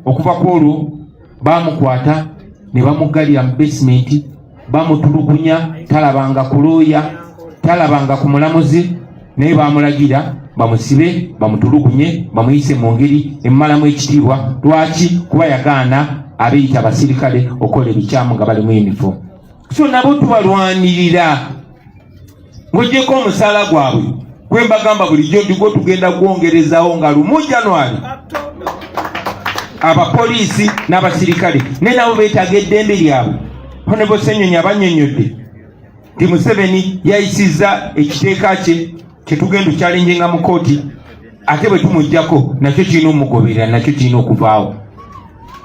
okuva ku olwo bamukwata ne bamuggalira mu basement, bamutulugunya, talabanga ku looya, talabanga ku mulamuzi, naye bamulagira bamusibe, bamutulugunye, bamuyise mu ngeri emmalamu ekitiibwa. Lwaki? Kuba yagaana abeyita abasirikale okukola ebikyamu nga bali mu uniform. So nabo tubalwanirira ng'oggyeko omusaala gwabwe gwe mbagamba bulijjo ndigwo tugenda gwongerezaawo nga lumu January. Abapoliisi n'abasirikale naye nabo beetaaga eddembe lyabwe. Honorable Ssenyonyi abannyonnyodde nti Museveni yayisizza ekiteeka kye tugenda okyalenjenga mu kooti, ate bwe tumuggyako nakyo kirina omugoberera, nakyo kirina okuvaawo.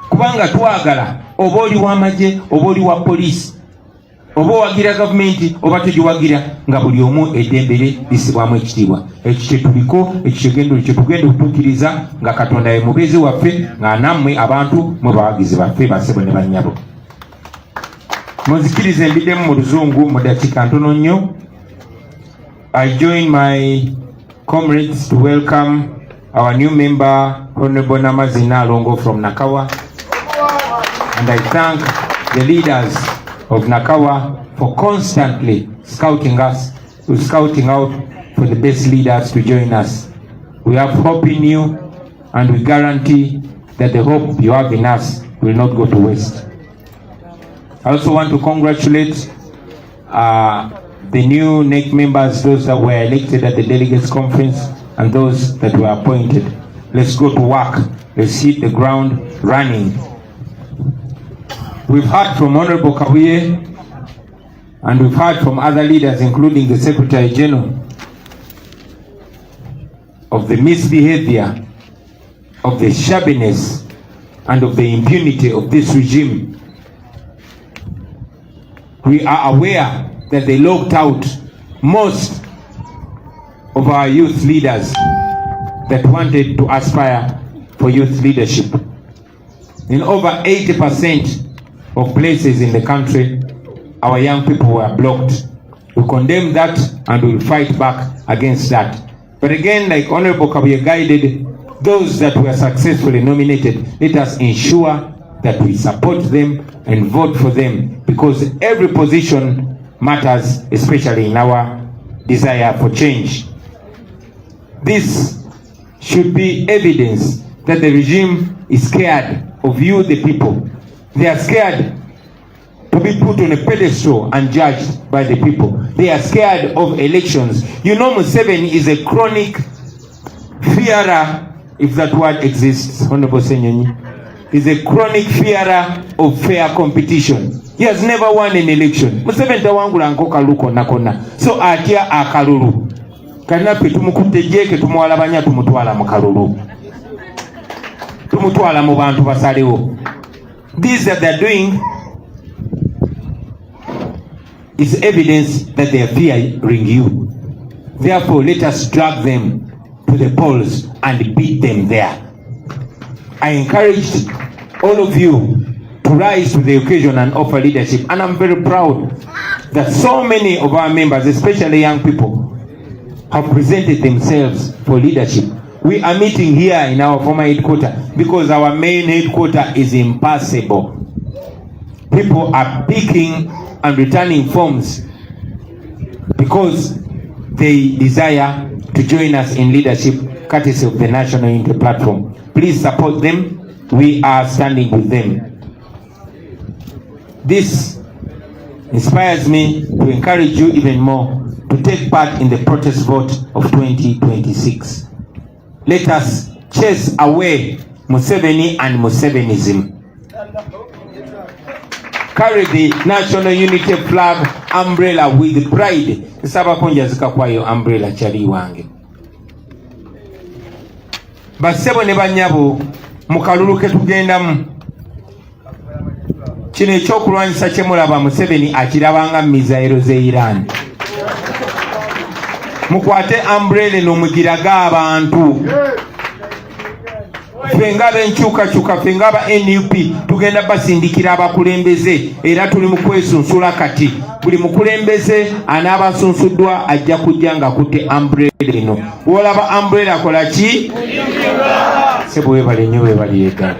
Kubanga twagala oba oli w'amagye oba oli wa poliisi oba owagira gavumenti oba togiwagira, nga buli omu eddembe lye lisibwamu ekitiibwa. Ekyo kye tuliko, ekyo kye tugenda okutuukiriza nga Katonda ye mubeezi waffe, nga nammwe abantu mwe bawagizi baffe basebo ne bannyabo. Munzikirize mbiddemu mu Luzungu mu dakiika ntono nnyo. I join my comrades to welcome our new member, Honorable Namazina Alongo from Nakawa. And I thank the leaders of Nakawa for constantly scouting out for the best leaders to join us. We have hope in you, and we guarantee that the hope you have in us will not go to waste. I also want to congratulate the new NEC members, those that were elected at the delegates conference and those that were appointed. Let's go to work. Let's hit the ground running. We've heard from Honorable Kabuye, and we've heard from other leaders, including the Secretary General, of the misbehavior, of the shabbiness, and of the impunity of this regime. We are aware that they locked out most of our youth leaders that wanted to aspire for youth leadership. In over 80% of places in the country, our young people were blocked. We condemn that and we will fight back against that. But again, like Honorable Kabuye guided those that were successfully nominated, let us ensure that we support them and vote for them, because every position matters, especially in our desire for change. This should be evidence that the regime is scared of you, the people. They are scared to be put on a pedestal and judged by the people. They are scared of elections. You know, Museveni is a chronic fearer, if that word exists, Honorable Ssenyonyi. Is a chronic fearer of fair competition. He has never won an election. Museveni tawangula nkoka luko nakona. So atya akalulu. Kana pe tumukutte jeke tumwalabanya tumutwala mu kalulu. Tumutwala mu bantu basalewo. This that they're doing is evidence that they are fearing you. Therefore, let us drag them to the polls and beat them there. I encouraged all of you to rise to the occasion and offer leadership, and I'm very proud that so many of our members, especially young people, have presented themselves for leadership. We are meeting here in our former headquarters because our main headquarters is impassable. People are picking and returning forms because they desire to join us in leadership, courtesy of the National Unity Platform. Please support them. We are standing with them. This inspires me to encourage you even more to take part in the protest vote of 2026. Let us chase away Museveni and Musevenism. Carry the National Unity flag umbrella with pride. Saba konja zikakwayo umbrella chali wange. Basebo ne banyabo mukalulu ke tugendamu. Kino ekyokulwanyisa kye mulaba Museveni akirabanga mizairo ze Iran. Mukwate umbrella no mugiraga abantu. Fenga benchuka fenga ba NUP tugenda basindikira abakulembeze era tuli mu kwesunsula kati buli mukulembeze anaabasunsuddwa ajja kujja nga kutte umbrella eno. Wolaba umbrella kola ki? Sebo webale nnyo webale yega.